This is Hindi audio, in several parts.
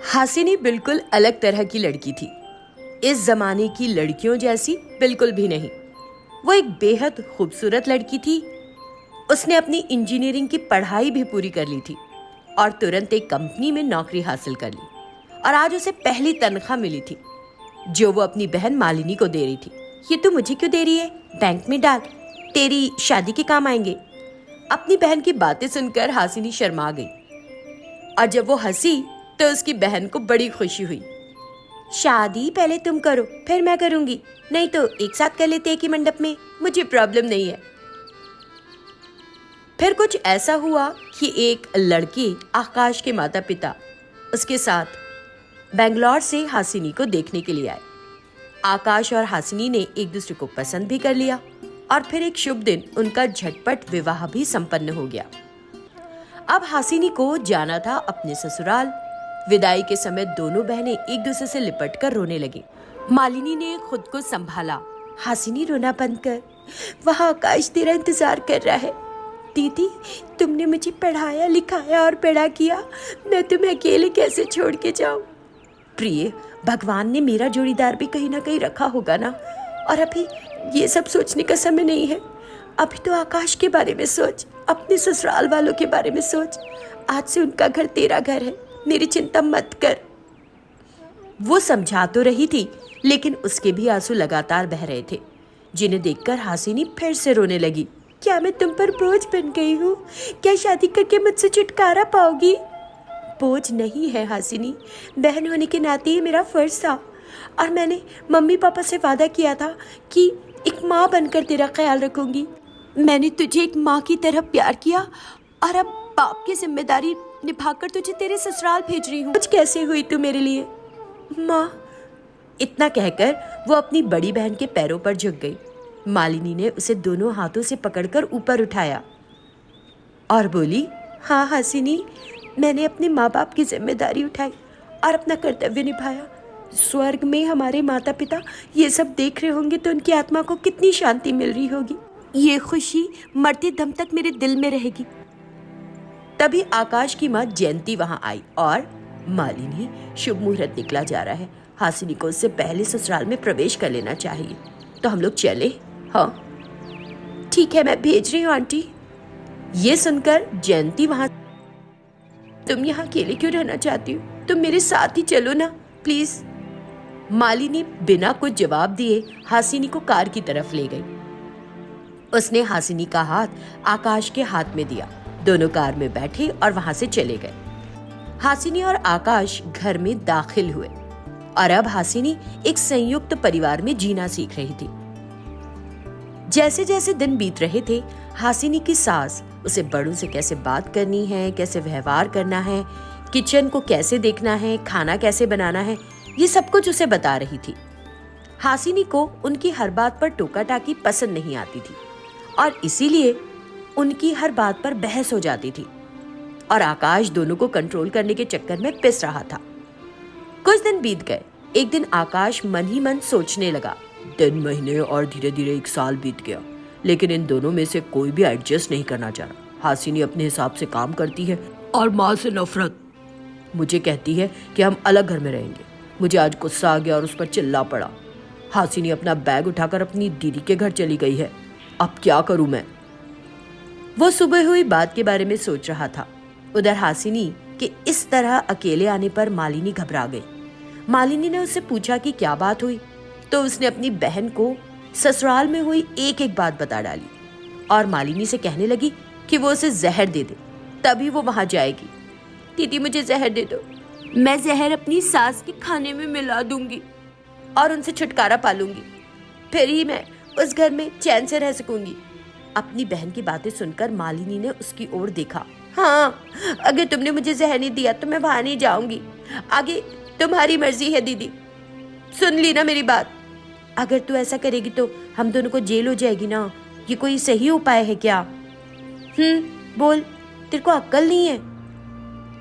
हासिनी बिल्कुल अलग तरह की लड़की थी। इस जमाने की लड़कियों जैसी बिल्कुल भी नहीं। वो एक बेहद खूबसूरत लड़की थी। उसने अपनी इंजीनियरिंग की पढ़ाई भी पूरी कर ली थी और तुरंत एक कंपनी में नौकरी हासिल कर ली। और आज उसे पहली तनख्वाह मिली थी जो वो अपनी बहन मालिनी को दे रही थी। ये तू मुझे क्यों दे रही है? बैंक में डाल, तेरी शादी के काम आएंगे। अपनी बहन की बातें सुनकर हासिनी शर्मा गई और जब वो हंसी तो उसकी बहन को बड़ी खुशी हुई। शादी पहले तुम करो फिर मैं करूंगी, नहीं तो एक साथ कर लेते एक ही मंडप में, मुझे प्रॉब्लम नहीं है। फिर कुछ ऐसा हुआ कि एक लड़के आकाश के माता पिता उसके साथ बेंगलोर से हासिनी को देखने के लिए आए। आकाश और हासिनी ने एक दूसरे को पसंद भी कर लिया और फिर एक शुभ दिन उनका झटपट विवाह भी संपन्न हो गया। अब हासिनी को जाना था अपने ससुराल। विदाई के समय दोनों बहनें एक दूसरे से लिपट कर रोने लगी। मालिनी ने खुद को संभाला। हासिनी रोना बंद कर, वहाँ आकाश तेरा इंतजार कर रहा है। दीदी, तुमने मुझे पढ़ाया लिखाया और बड़ा किया, मैं तुम्हें अकेले कैसे छोड़ के जाऊं? प्रिय, भगवान ने मेरा जोड़ीदार भी कहीं ना कहीं रखा होगा ना। और अभी ये सब सोचने का समय नहीं है। अभी तो आकाश के बारे में सोच, अपने ससुराल वालों के बारे में सोच। आज से उनका घर तेरा घर है, मेरी चिंता मत कर। वो समझा तो रही थी लेकिन उसके भी आंसू लगातार बह रहे थे, जिन्हें देखकर हासिनी फिर से रोने लगी। क्या मैं तुम पर बोझ बन गई हूँ? क्या शादी करके मुझसे छुटकारा पाओगी? बोझ नहीं है हासिनी, बहन होने के नाते ये मेरा फर्ज था और मैंने मम्मी पापा से वादा किया था कि एक माँ बनकर तेरा ख्याल रखूंगी। मैंने तुझे एक माँ की तरह प्यार किया और अब बाप की जिम्मेदारी निभाकर तुझे तेरे ससुराल भेज रही हूँ। कुछ कैसे हुई तू मेरे लिए माँ? इतना कहकर वो अपनी बड़ी बहन के पैरों पर झुक गई। मालिनी ने उसे दोनों हाथों से पकड़कर ऊपर उठाया और बोली, हाँ हासिनी, मैंने अपने माँ बाप की जिम्मेदारी उठाई और अपना कर्तव्य निभाया। स्वर्ग में हमारे माता पिता ये सब देख रहे होंगे तो उनकी आत्मा को कितनी शांति मिल रही होगी। ये खुशी मरते दम तक मेरे दिल में रहेगी। तभी आकाश की माँ जयंती वहां आई और मालिनी, शुभ मुहूर्त निकला जा रहा है, हासिनी को उससे पहले ससुराल में प्रवेश कर लेना चाहिए, तो हम लोग चले। हाँ ठीक है, मैं भेज रही हूँ आंटी। ये सुनकर जयंती वहां, तुम यहाँ अकेले क्यों रहना चाहती हो? तुम मेरे साथ ही चलो ना प्लीज। मालिनी बिना कुछ जवाब दिए हासिनी को कार की तरफ ले गई। उसने हासिनी का हाथ आकाश के हाथ में दिया। दोनों कार में बैठे और वहां से चले गए। हासिनी और आकाश घर में दाखिल हुए और अब हासिनी एक संयुक्त परिवार में जीना सीख रही थी। जैसे जैसे दिन बीत रहे थे, हासिनी की सास उसे बड़ों से कैसे बात करनी है, कैसे व्यवहार करना है, किचन को कैसे देखना है, खाना कैसे बनाना है, ये सब कुछ उसे बता रही थी। हासिनी को उनकी हर बात पर टोका टाकी पसंद नहीं आती थी और इसीलिए उनकी हर बात पर बहस हो जाती थी और आकाश दोनों को कंट्रोल करने के चक्कर में पिस रहा था। कुछ दिन बीत गए। एक दिन आकाश मन ही मन सोचने लगा। दिन, महीने और धीरे धीरे एक साल बीत गया, लेकिन इन दोनों में से कोई भी एडजस्ट नहीं करना चाह रहा। हासिनी अपने हिसाब से काम करती है और माँ से नफरत। मुझे कहती है कि हम अलग घर में रहेंगे। मुझे आज गुस्सा आ गया और उस पर चिल्ला पड़ा। हासिनी अपना बैग उठाकर अपनी दीदी के घर चली गई है। अब क्या करूं मैं? वो सुबह हुई बात के बारे में सोच रहा था। उधर हासिनी के इस तरह अकेले आने पर मालिनी घबरा गई। मालिनी ने उससे पूछा कि क्या बात हुई, तो उसने अपनी बहन को ससुराल में हुई एक एक बात बता डाली और मालिनी से कहने लगी कि वो उसे जहर दे दे, तभी वो वहां जाएगी। दीदी, मुझे जहर दे दो, मैं जहर अपनी सास के खाने में मिला दूंगी और उनसे छुटकारा पा लूंगी, फिर ही मैं उस घर में चैन से रह सकूंगी। अपनी बहन की बातें सुनकर मालिनी ने उसकी ओर देखा। हाँ, अगर तुमने मुझे जहर नहीं दिया तो मैं वहां नहीं जाऊंगी। आगे तुम्हारी मर्जी है दीदी, सुन ली ना मेरी बात? अगर तू ऐसा करेगी तो हम दोनों को जेल हो जाएगी ना। ये कोई सही उपाय है क्या? बोल, तेरे को अक्ल नहीं है?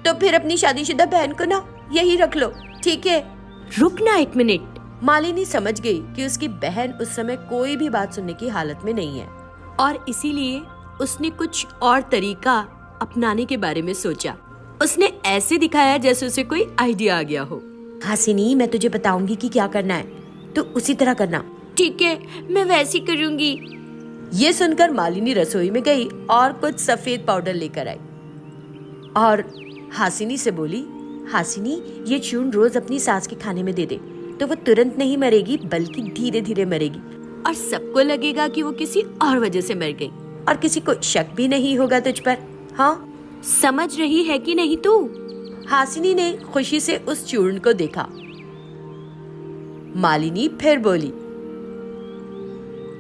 तो फिर अपनी शादीशुदा बहन को ना यही रख लो, ठीक है? रुक ना एक मिनट। मालिनी समझ गई कि उसकी बहन उस समय कोई भी बात सुनने की हालत में नहीं है और इसीलिए उसने कुछ और तरीका अपनाने के बारे में सोचा। उसने ऐसे दिखाया जैसे उसे कोई आइडिया आ गया हो। हासिनी, मैं तुझे बताऊंगी कि क्या करना है, तो उसी तरह करना। ठीक है, मैं वैसे ही करूंगी। ये सुनकर मालिनी रसोई में गई और कुछ सफेद पाउडर लेकर आई और हासिनी से बोली, हासिनी, ये चूर्ण रोज अपनी सास के खाने में दे दे, तो वो तुरंत नहीं मरेगी बल्कि धीरे धीरे मरेगी और सबको लगेगा कि वो किसी और वजह से मर गई और किसी को शक भी नहीं होगा तुझ पर। हाँ, समझ रही है कि नहीं तू? हासिनी ने खुशी से उस चूर्ण को देखा। मालिनी फिर बोली,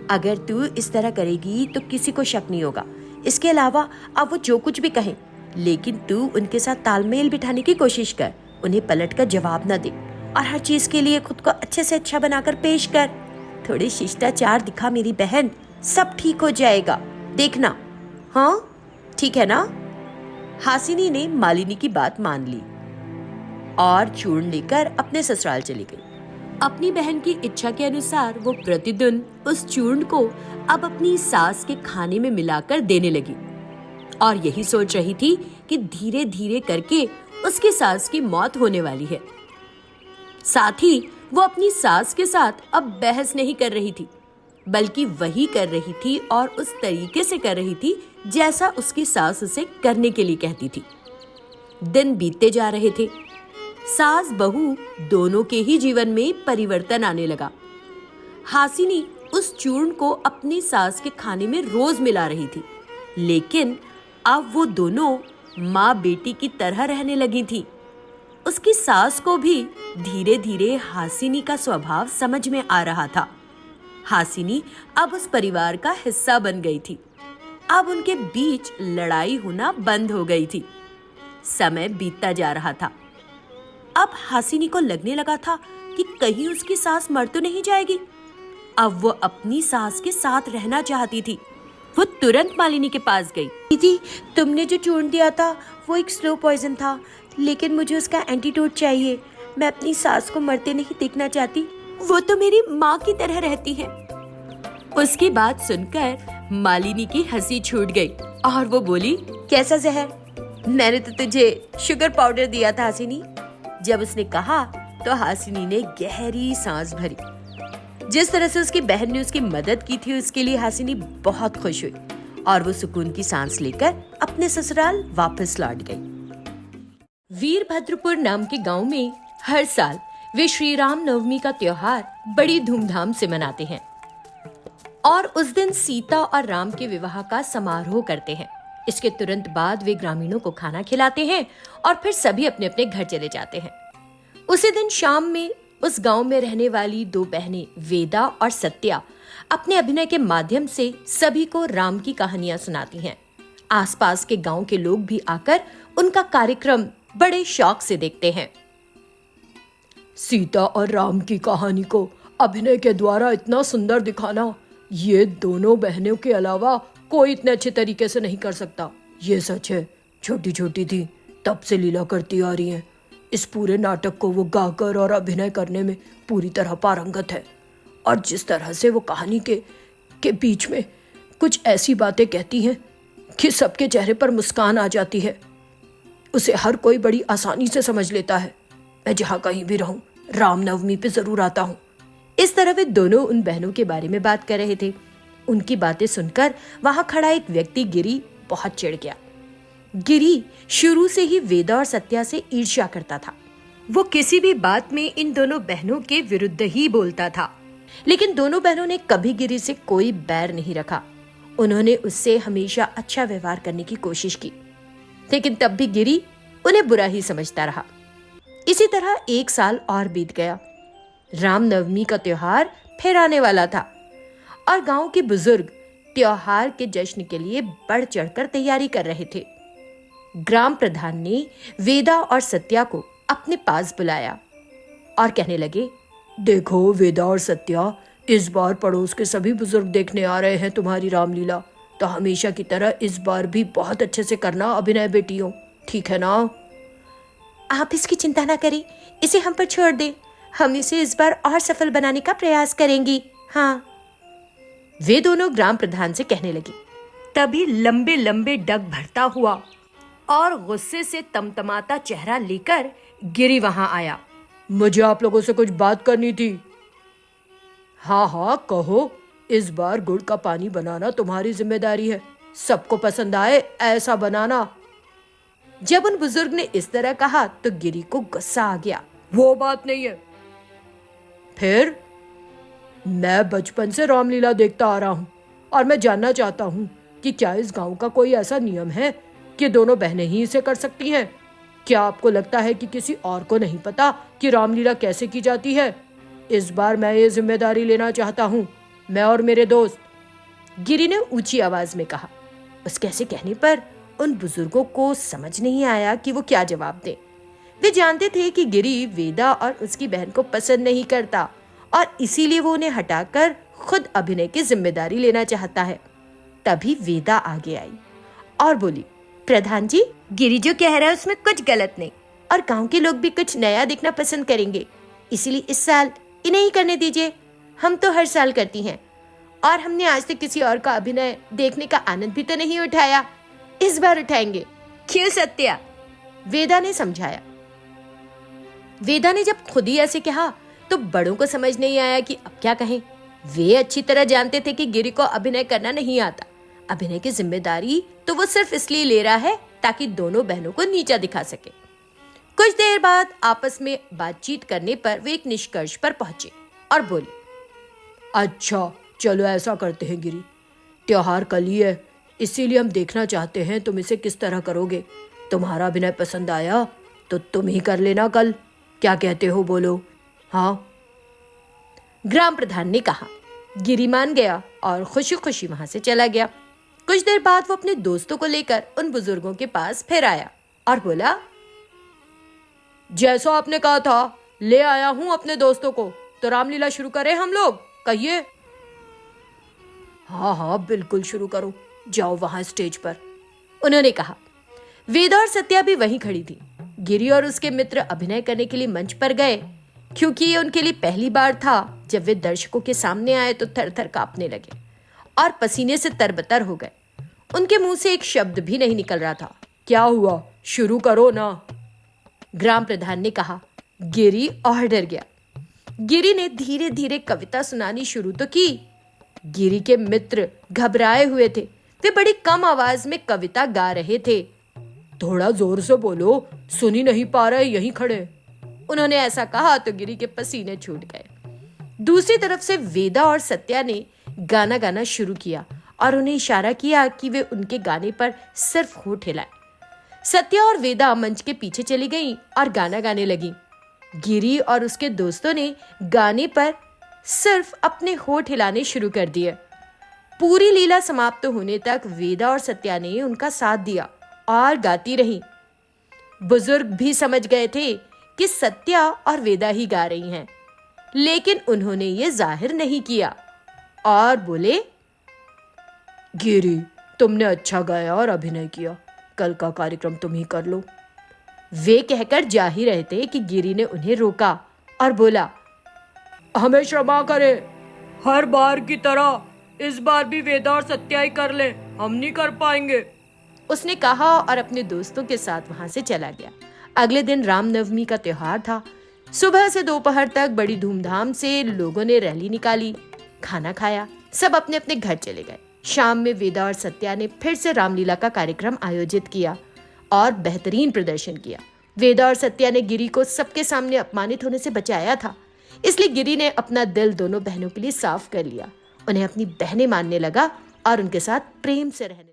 अगर तू इस तरह करेगी तो किसी को शक नहीं होगा। इसके अलावा अब वो जो कुछ भी कहें, लेकिन तू उनके साथ तालमेल बिठाने की कोशिश कर, उन्हें पलट कर जवाब न दे और हर चीज के लिए खुद को अच्छे से अच्छा बनाकर पेश कर। थोड़े शिष्टाचार दिखा मेरी बहन, सब ठीक हो जाएगा, देखना। हाँ, ठीक है ना? हासिनी ने मालिनी की बात मान ली और चूर्ण लेकर अपने ससुराल चली गई। अपनी बहन की इच्छा के अनुसार वो प्रतिदिन उस चूर्ण को अब अपनी सास के खाने में मिलाकर देने लगी और यही सोच रही थी कि धीरे धीरे करके उसकी सास की मौत होने वाली है। साथ ही वो अपनी सास के साथ अब बहस नहीं कर रही थी, बल्कि वही कर रही थी और उस तरीके से कर रही थी जैसा उसकी सास उसे करने के लिए कहती थी। दिन बीतते जा रहे थे। सास बहू दोनों के ही जीवन में परिवर्तन आने लगा। हासिनी उस चूर्ण को अपनी सास के खाने में रोज मिला रही थी, लेकिन अब वो दोनों माँ बेटी की तरह रहने लगी थी। उसकी सास को भी धीरे धीरे हासिनी का स्वभाव समझ में आ रहा था। हासिनी अब उस परिवार का हिस्सा बन गई थी। अब उनके बीच लड़ाई होना बंद हो गई थी। समय बीतता जा रहा था। अब हासिनी को लगने लगा था कि कहीं उसकी सास मर तो नहीं जाएगी। अब वो अपनी सास के साथ रहना चाहती थी। वो तुरंत मालिनी के पास गई। दीदी, तुमने जो चूर्ण दिया था वो एक स्लो पॉइजन था, लेकिन मुझे उसका एंटीडोट चाहिए। मैं अपनी सास को मरते नहीं देखना चाहती। वो तो मेरी माँ की तरह रहती है। उसकी बात सुनकर मालिनी की हंसी छूट गई और वो बोली, कैसा जहर? मैंने तो तुझे शुगर पाउडर दिया था हासिनी। जब उसने कहा तो हासिनी ने गहरी सांस भरी। जिस तरह से उसकी बहन ने उसकी मदद की थी, उसके लिए हासिनी बहुत खुश हुई और वो सुकून की सांस लेकर अपने ससुराल वापस लौट गई। वीरभद्रपुर नाम के गांव में हर साल वे श्री राम नवमी का त्योहार बड़ी धूमधाम से मनाते हैं और उस दिन सीता और राम के विवाह का समारोह करते हैं। इसके तुरंत बाद वे ग्रामीणों को खाना खिलाते हैं और फिर सभी अपने अपने घर चले जाते हैं। उसी दिन शाम में उस गांव में रहने वाली दो बहनें वेदा और सत्या अपने अभिनय के माध्यम से सभी को राम की कहानियां सुनाती हैं। आसपास के गांव के लोग भी आकर उनका कार्यक्रम बड़े शौक से देखते हैं। सीता और राम की कहानी को अभिनय के द्वारा इतना सुंदर दिखाना, ये दोनों बहनों के अलावा कोई इतने अच्छे तरीके से नहीं कर सकता। ये सच है, छोटी छोटी थी तब से लीला करती आ रही हैं। इस पूरे नाटक को वो गाकर और अभिनय करने में पूरी तरह पारंगत है और जिस तरह से वो कहानी के बीच में कुछ ऐसी बातें कहती हैं कि सबके चेहरे पर मुस्कान आ जाती है, उसे हर कोई बड़ी आसानी से समझ लेता है। मैं जहाँ कहीं भी रहूं, रामनवमी पे जरूर आता हूँ। इस तरह वे दोनों उन बहनों के बारे में बात कर रहे थे। उनकी बातें सुनकर वहां खड़ा एक व्यक्ति गिरी बहुत चिढ़ गया। गिरी शुरू से ही वेदा और सत्या से ईर्ष्या करता था। वो किसी भी बात में इन दोनों बहनों के विरुद्ध ही बोलता था, लेकिन दोनों बहनों ने कभी गिरी से कोई बैर नहीं रखा। उन्होंने उससे हमेशा अच्छा व्यवहार करने की कोशिश की, लेकिन तब भी गिरी उन्हें बुरा ही समझता रहा। इसी तरह एक साल और बीत गया। रामनवमी का त्योहार फिर आने वाला था और गांव के बुजुर्ग त्योहार के जश्न के लिए बढ़ चढ़कर तैयारी कर रहे थे। ग्राम प्रधान ने वेदा और सत्या को अपने पास बुलाया और कहने लगे, देखो वेदा और सत्या, इस बार पड़ोस के सभी बुजुर्ग देखने आ रहे हैं तुम्हारी रामलीला, तो हमेशा की तरह इस बार भी बहुत अच्छे से करना अभिनय बेटियों, ठीक है ना? आप इसकी चिंता ना करें, इसे हम पर छोड़ दें। हम इसे इस बार और सफल बनाने का प्रयास करेंगी। हाँ, वे दोनों ग्राम प्रधान से कहने लगी। तभी लंबे लंबे डग भरता हुआ और गुस्से से तमतमाता चेहरा लेकर गिरी वहां आया। मुझे आप लोगों से कुछ बात करनी थी। हाँ हाँ कहो, इस बार गुड़ का पानी बनाना तुम्हारी जिम्मेदारी है, सबको पसंद आए ऐसा बनाना। जब उन बुजुर्ग ने इस तरह कहा तो गिरी को गुस्सा आ गया। वो बात नहीं है। फिर? मैं बचपन से रामलीला देखता आ रहा हूँ और मैं जानना चाहता हूँ कि क्या इस गांव का कोई ऐसा नियम है कि दोनों बहनें ही इसे कर सकती हैं? क्या आपको लगता है कि किसी और को नहीं पता कि रामलीला कैसे की जाती है? इस बार मैं ये जिम्मेदारी लेना चाहता हूँ, मैं और मेरे दोस्त। गिरी ने ऊंची आवाज में कहा। उसके ऐसे कहने पर उन बुजुर्गों को समझ नहीं आया कि वो क्या जवाब दें। वे जानते थे कि गिरी वेदा और उसकी बहन को पसंद नहीं करता और इसीलिए वो उन्हें हटाकर खुद अभिनय की जिम्मेदारी लेना चाहता है। तभी वेदा आगे आई और बोली, प्रधान जी, गिरी जो कह रहा है उसमें कुछ गलत नहीं और गांव के लोग भी कुछ नया देखना पसंद करेंगे, इसीलिए इस साल इन्हें ही करने दीजिए। हम तो हर साल करती हैं और हमने आज तक किसी और का अभिनय देखने का आनंद भी तो नहीं उठाया, इस बार उठाएंगे। क्यों सत्या? वेदा ने समझाया। वेदा ने जब खुद ही ऐसे कहा तो बड़ों को समझ नहीं आया कि अब क्या कहें। वे अच्छी तरह जानते थे कि गिरी को अभिनय करना नहीं आता। अभिनय की जिम्मेदारी तो वो सिर्फ इसलिए ले रहा है ताकि दोनों बहनों को नीचा दिखा सके। कुछ देर बाद आपस में बातचीत करने पर वे एक निष्कर्ष पर पहुंचे और बोले, अच्छा चलो ऐसा करते हैं गिरी, त्योहार कल ही है, इसीलिए हम देखना चाहते हैं तुम इसे किस तरह करोगे। तुम्हारा अभिनय पसंद आया तो तुम ही कर लेना कल, क्या कहते हो बोलो? हाँ, ग्राम प्रधान ने कहा। गिरी मान गया और खुशी खुशी वहां से चला गया। कुछ देर बाद वो अपने दोस्तों को लेकर उन बुजुर्गों के पास फिर आया और बोला, जैसा आपने कहा था ले आया हूं अपने दोस्तों को, तो रामलीला शुरू करें हम लोग, कहिए। हाँ हाँ बिल्कुल शुरू करो, जाओ वहां स्टेज पर, उन्होंने कहा। वेदा और सत्या भी वहीं खड़ी थी। गिरी और उसके मित्र अभिनय करने के लिए मंच पर गए। क्योंकि ये उनके लिए पहली बार था, जब वे दर्शकों के सामने आए तो थर थर कांपने लगे और पसीने से तरबतर हो गए। उनके मुंह से एक शब्द भी नहीं निकल रहा था। क्या हुआ, शुरू करो ना, ग्राम प्रधान ने कहा। गिरी और डर गया। गिरी ने धीरे धीरे कविता सुनानी शुरू तो की। गिरी के मित्र घबराए हुए थे। वे बड़ी कम आवाज में कविता गा रहे थे। थोड़ा जोर से बोलो, सुनी नहीं पा रहे यहीं खड़े, उन्होंने ऐसा कहा तो गिरी के पसीने छूट गए। दूसरी तरफ से वेदा और सत्या ने गाना गाना शुरू किया और उन्हें इशारा किया कि वे उनके गाने पर सिर्फ होठ हिलाएं। सत्या और वेदा मंच के पीछे चली गईं और गाना गाने लगी। गिरी और उसके दोस्तों ने गाने पर सिर्फ अपने होठ हिलाने शुरू कर दिए। पूरी लीला समाप्त होने तक वेदा और सत्या ने उनका साथ दिया और गाती रही। बुजुर्ग भी समझ गए थे कि सत्या और वेदा ही गा रही हैं, लेकिन उन्होंने ये जाहिर नहीं किया और बोले, गिरी तुमने अच्छा गाया और अभिनय किया, कल का कार्यक्रम तुम ही कर लो। वे कहकर जा ही रहे थे कि गिरी ने उन्हें रोका और बोला, हमें क्षमा करे, हर बार की तरह इस बार भी वेदा और सत्या ही कर ले, हम नहीं कर पाएंगे, उसने कहा और अपने दोस्तों के साथ वहां से चला गया। अगले दिन रामनवमी का त्योहार था। सुबह से दोपहर तक बड़ी धूमधाम से लोगों ने रैली निकाली, खाना खाया, सब अपने अपने घर चले गए। शाम में वेदा और सत्या ने फिर से रामलीला का कार्यक्रम आयोजित किया और बेहतरीन प्रदर्शन किया। वेदा और सत्या ने गिरी को सबके सामने अपमानित होने से बचाया था, इसलिए गिरी ने अपना दिल दोनों बहनों के लिए साफ कर लिया, उन्हें अपनी बहनें मानने लगा और उनके साथ प्रेम से रहने